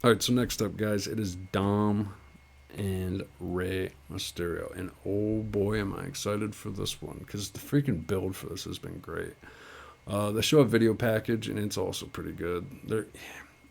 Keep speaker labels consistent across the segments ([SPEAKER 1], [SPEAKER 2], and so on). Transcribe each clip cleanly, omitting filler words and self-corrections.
[SPEAKER 1] All right, so next up, guys, it is Dom and Rey Mysterio. And oh boy, am I excited for this one because the freaking build for this has been great. They show a video package, and it's also pretty good.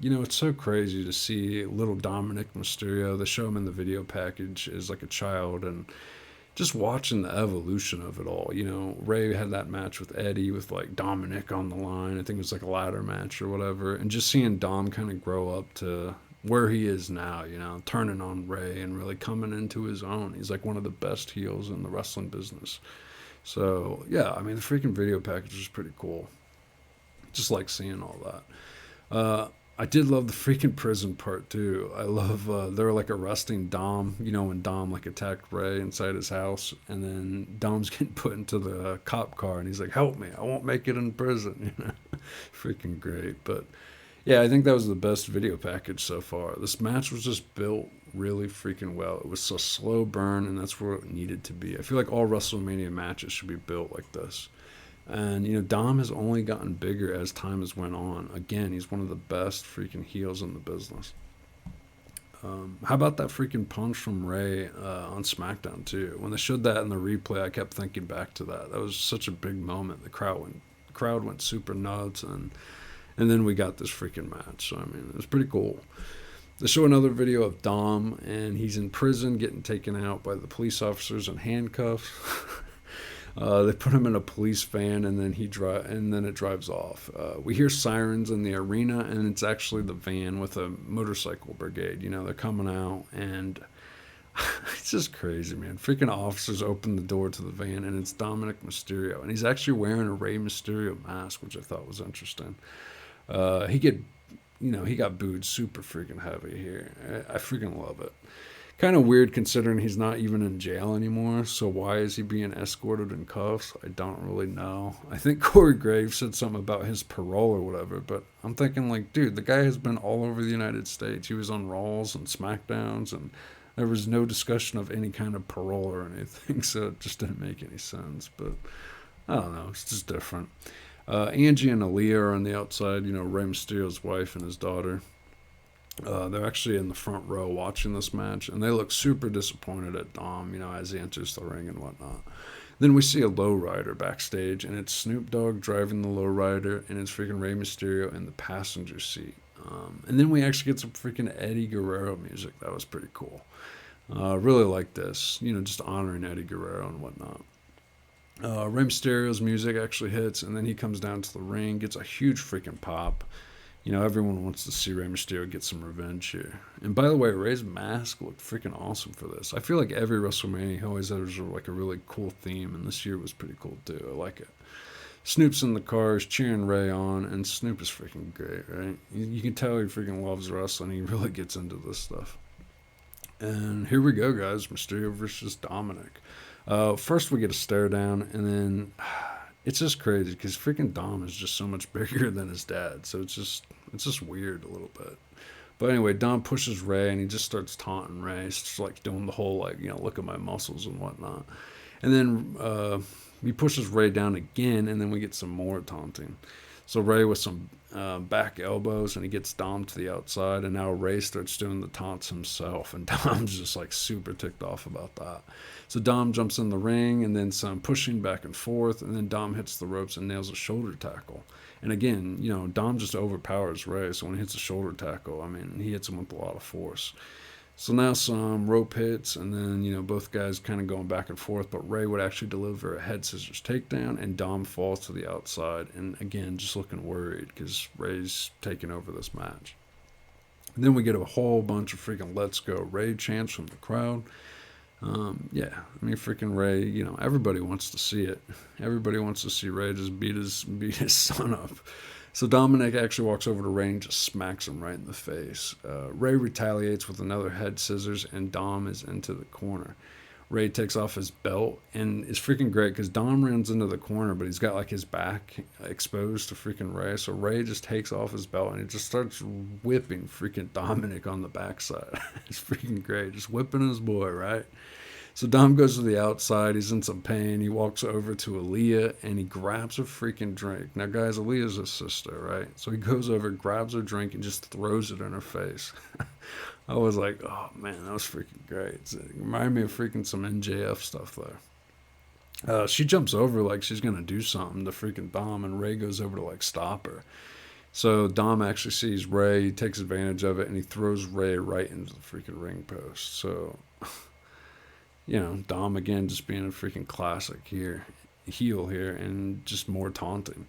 [SPEAKER 1] It's so crazy to see little Dominick Mysterio. They show him in the video package as like a child, and just watching the evolution of it all. Ray had that match with Eddie with like Dominic on the line. I think it was like a ladder match or whatever. And just seeing Dom kind of grow up to where he is now, turning on Ray and really coming into his own. He's like one of the best heels in the wrestling business. So, yeah, I mean, the freaking video package is pretty cool. Just like seeing all that. I did love the freaking prison part too. I love they were like arresting Dom, when Dom like attacked Ray inside his house, and then Dom's getting put into the cop car, and he's like, "Help me! I won't make it in prison." Freaking great. But yeah, I think that was the best video package so far. This match was just built really freaking well. It was a slow burn, and that's where it needed to be. I feel like all WrestleMania matches should be built like this. And, Dom has only gotten bigger as time has went on. Again, he's one of the best freaking heels in the business. How about that freaking punch from Ray on Smackdown, too? When they showed that in the replay, I kept thinking back to that. That was such a big moment. The crowd went super nuts, and then we got this freaking match. So, I mean, it was pretty cool. They show another video of Dom, and he's in prison getting taken out by the police officers in handcuffs. They put him in a police van, and then it drives off. We hear sirens in the arena, and it's actually the van with a motorcycle brigade. They're coming out, and it's just crazy, man. Freaking officers open the door to the van, and it's Dominick Mysterio, and he's actually wearing a Rey Mysterio mask, which I thought was interesting. He got booed super freaking heavy here. I freaking love it. Kind of weird considering he's not even in jail anymore. So why is he being escorted in cuffs? I don't really know. I think Corey Graves said something about his parole or whatever, but I'm thinking like, dude, the guy has been all over the United States. He was on Raws and Smackdowns, and there was no discussion of any kind of parole or anything, so it just didn't make any sense. But I don't know. It's just different. Angie and Aaliyah are on the outside, Rey Mysterio's wife and his daughter. They're actually in the front row watching this match, and they look super disappointed at Dom, as he enters the ring and whatnot. Then we see a lowrider backstage, and it's Snoop Dogg driving the lowrider, and it's freaking Rey Mysterio in the passenger seat. And then we actually get some freaking Eddie Guerrero music. That was pretty cool. Really like this, just honoring Eddie Guerrero and whatnot. Rey Mysterio's music actually hits, and then he comes down to the ring, gets a huge freaking pop. Everyone wants to see Rey Mysterio get some revenge here. And by the way, Rey's mask looked freaking awesome for this. I feel like every WrestleMania he always has like a really cool theme, and this year was pretty cool too. I like it. Snoop's in the car, he's cheering Rey on, and Snoop is freaking great, right? You can tell he freaking loves wrestling. He really gets into this stuff. And here we go, guys. Mysterio versus Dominic. First we get a stare down, and then it's just crazy because freaking Dom is just so much bigger than his dad. So it's just weird a little bit. But anyway, Dom pushes Ray, and he just starts taunting Ray. He's just like doing the whole like, look at my muscles and whatnot. And then he pushes Ray down again, and then we get some more taunting. So Ray with some back elbows, and he gets Dom to the outside, and now Ray starts doing the taunts himself, and Dom's just like super ticked off about that. So Dom jumps in the ring, and then some pushing back and forth, and then Dom hits the ropes and nails a shoulder tackle. And again, Dom just overpowers Ray, so when he hits a shoulder tackle, I mean, he hits him with a lot of force. So now some rope hits, and then, both guys kind of going back and forth, but Ray would actually deliver a head scissors takedown, and Dom falls to the outside, and again, just looking worried because Ray's taking over this match. And then we get a whole bunch of freaking "Let's Go Ray" chants from the crowd. Yeah, I mean, freaking Ray, everybody wants to see it. Everybody wants to see Ray just beat his son up. So Dominic actually walks over to Ray and just smacks him right in the face. Ray retaliates with another head scissors, and Dom is into the corner. Ray takes off his belt, and it's freaking great because Dom runs into the corner, but he's got like his back exposed to freaking Ray. So Ray just takes off his belt, and he just starts whipping freaking Dominic on the backside. It's freaking great. Just whipping his boy, right? So Dom goes to the outside. He's in some pain. He walks over to Aaliyah and he grabs a freaking drink. Now, guys, Aaliyah's his sister, right? So he goes over, grabs her drink, and just throws it in her face. I was like, oh man, that was freaking great. It reminded me of freaking some NJF stuff there. She jumps over like she's gonna do something to freaking Dom, and Ray goes over to like stop her. So Dom actually sees Ray, he takes advantage of it, and he throws Ray right into the freaking ring post. So, Dom again just being a freaking classic here, heel here, and just more taunting.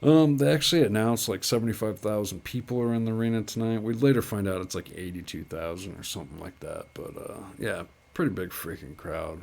[SPEAKER 1] They actually announced like 75,000 people are in the arena tonight. We'd later find out it's like 82,000 or something like that. But yeah, pretty big freaking crowd.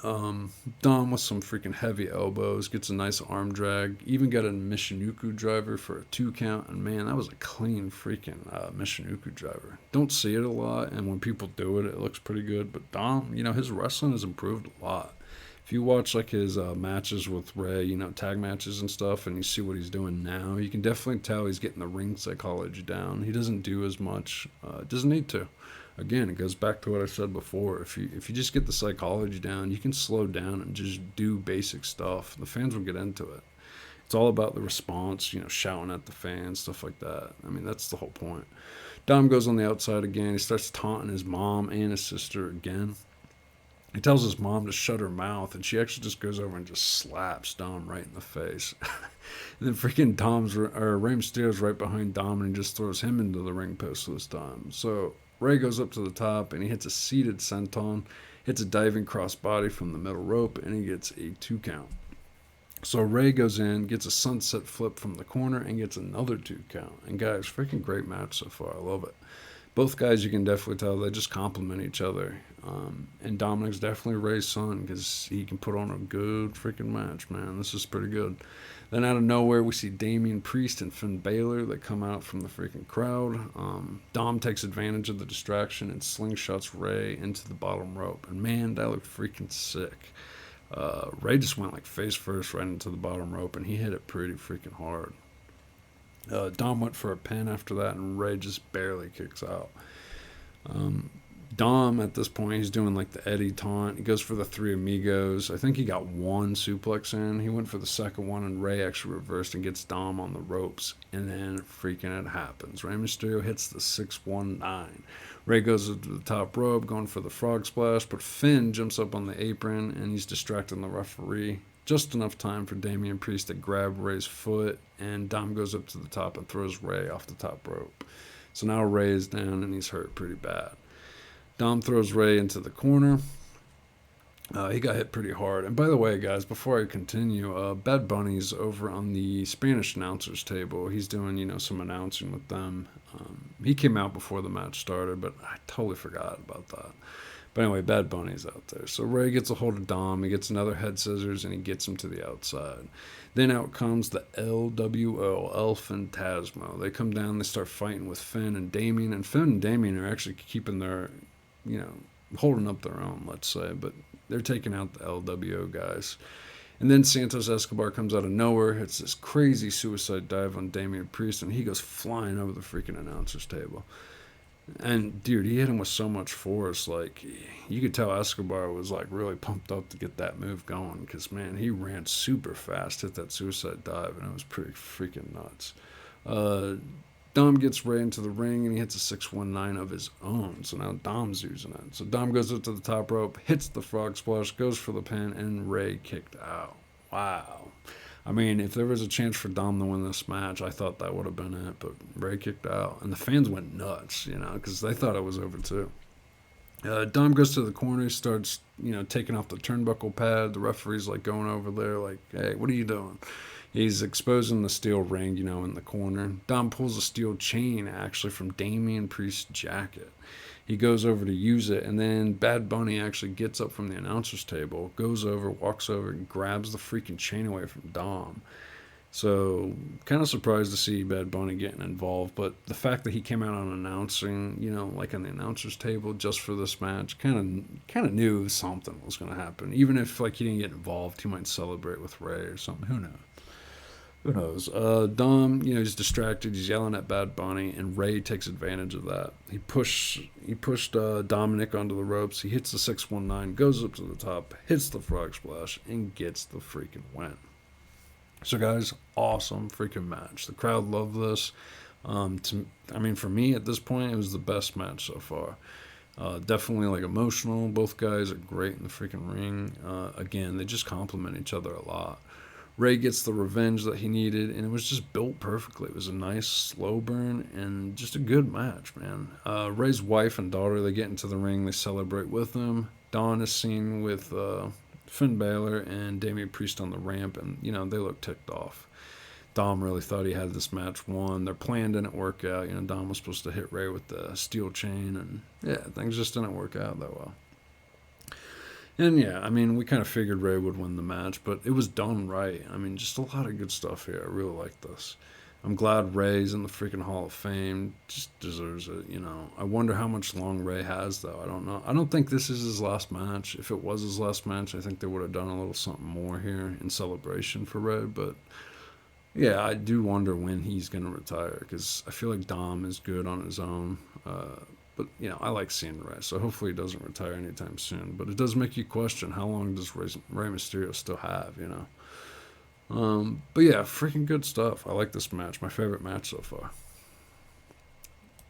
[SPEAKER 1] Dom with some freaking heavy elbows, gets a nice arm drag, even got a Michinoku driver for a 2 count, and man, that was a clean freaking Michinoku driver. Don't see it a lot, and when people do it, it looks pretty good, but Dom, his wrestling has improved a lot. If you watch like his matches with Ray, tag matches and stuff, and you see what he's doing now, you can definitely tell he's getting the ring psychology down. He doesn't do as much, doesn't need to. Again, it goes back to what I said before. If you just get the psychology down, you can slow down and just do basic stuff. The fans will get into it. It's all about the response, shouting at the fans, stuff like that. I mean, that's the whole point. Dom goes on the outside again. He starts taunting his mom and his sister again. He tells his mom to shut her mouth, and she actually just goes over and just slaps Dom right in the face. And then freaking Rey Mysterio's right behind Dom, and he just throws him into the ring post this time. So Ray goes up to the top, and he hits a seated senton, hits a diving crossbody from the middle rope, and he gets a 2 count. So Ray goes in, gets a sunset flip from the corner, and gets another 2 count. And guys, freaking great match so far. I love it. Both guys, you can definitely tell, they just complement each other. And Dominick's definitely Ray's son because he can put on a good freaking match, man. This is pretty good. Then out of nowhere, we see Damian Priest and Finn Balor that come out from the freaking crowd. Dom takes advantage of the distraction and slingshots Ray into the bottom rope. And man, that looked freaking sick. Ray just went like face first right into the bottom rope, and he hit it pretty freaking hard. Dom went for a pin after that, and Ray just barely kicks out. Dom, at this point, he's doing like the Eddie taunt. He goes for the Three Amigos. I think he got 1 suplex in. He went for the second one, and Ray actually reversed and gets Dom on the ropes. And then freaking it happens. Rey Mysterio hits the 619. Ray goes to the top rope, going for the frog splash, but Finn jumps up on the apron, and he's distracting the referee. Just enough time for Damian Priest to grab Ray's foot, and Dom goes up to the top and throws Ray off the top rope. So now Ray is down, and he's hurt pretty bad. Dom throws Ray into the corner. He got hit pretty hard. And by the way, guys, before I continue, Bad Bunny's over on the Spanish announcers table. He's doing, some announcing with them. He came out before the match started, but I totally forgot about that. But anyway, Bad Bunny's out there. So Ray gets a hold of Dom. He gets another head scissors, and he gets him to the outside. Then out comes the LWO, El Fantasma. They come down. They start fighting with Finn and Damien. And Finn and Damien are actually keeping their, holding up their own, let's say. But they're taking out the LWO guys. And then Santos Escobar comes out of nowhere, hits this crazy suicide dive on Damian Priest, and he goes flying over the freaking announcer's table. And dude, he hit him with so much force, like you could tell Escobar was like really pumped up to get that move going, because man, he ran super fast, hit that suicide dive, and it was pretty freaking nuts. Dom gets Ray into the ring, and he hits a 619 of his own, so now Dom's using it. So Dom goes up to the top rope, hits the frog splash, goes for the pin, and Ray kicked out. Wow. I mean, if there was a chance for Dom to win this match, I thought that would have been it, but Ray kicked out. And the fans went nuts, because they thought it was over too. Dom goes to the corner, starts, taking off the turnbuckle pad. The referee's like going over there like, hey, what are you doing? He's exposing the steel ring, in the corner. Dom pulls a steel chain, actually, from Damian Priest's jacket. He goes over to use it, and then Bad Bunny actually gets up from the announcer's table, goes over, walks over, and grabs the freaking chain away from Dom. So, kind of surprised to see Bad Bunny getting involved, but the fact that he came out on announcing, like on the announcer's table just for this match, kind of knew something was going to happen. Even if, like, he didn't get involved, he might celebrate with Ray or something. Who knows? Who knows? Dom, he's distracted. He's yelling at Bad Bunny, and Ray takes advantage of that. He pushed Dominick onto the ropes. He hits the 619, goes up to the top, hits the frog splash, and gets the freaking win. So, guys, awesome freaking match. The crowd loved this. For me at this point, it was the best match so far. Definitely like emotional. Both guys are great in the freaking ring. Again, they just complement each other a lot. Ray gets the revenge that he needed, and it was just built perfectly. It was a nice slow burn and just a good match, man. Ray's wife and daughter, they get into the ring. They celebrate with him. Dawn is seen with Finn Balor and Damian Priest on the ramp, and, they look ticked off. Dom really thought he had this match won. Their plan didn't work out. Dom was supposed to hit Ray with the steel chain, and yeah, things just didn't work out that well. And yeah, we kind of figured Ray would win the match, but it was done right. Just a lot of good stuff here. I really like this. I'm glad Ray's in the freaking Hall of Fame. Just deserves it, I wonder how much long Ray has, though. I don't know. I don't think this is his last match. If it was his last match, I think they would have done a little something more here in celebration for Ray, but yeah, I do wonder when he's going to retire, because I feel like Dom is good on his own. But, I like seeing Ray, so hopefully he doesn't retire anytime soon. But it does make you question, how long does Rey Mysterio still have? But yeah, freaking good stuff. I like this match. My favorite match so far.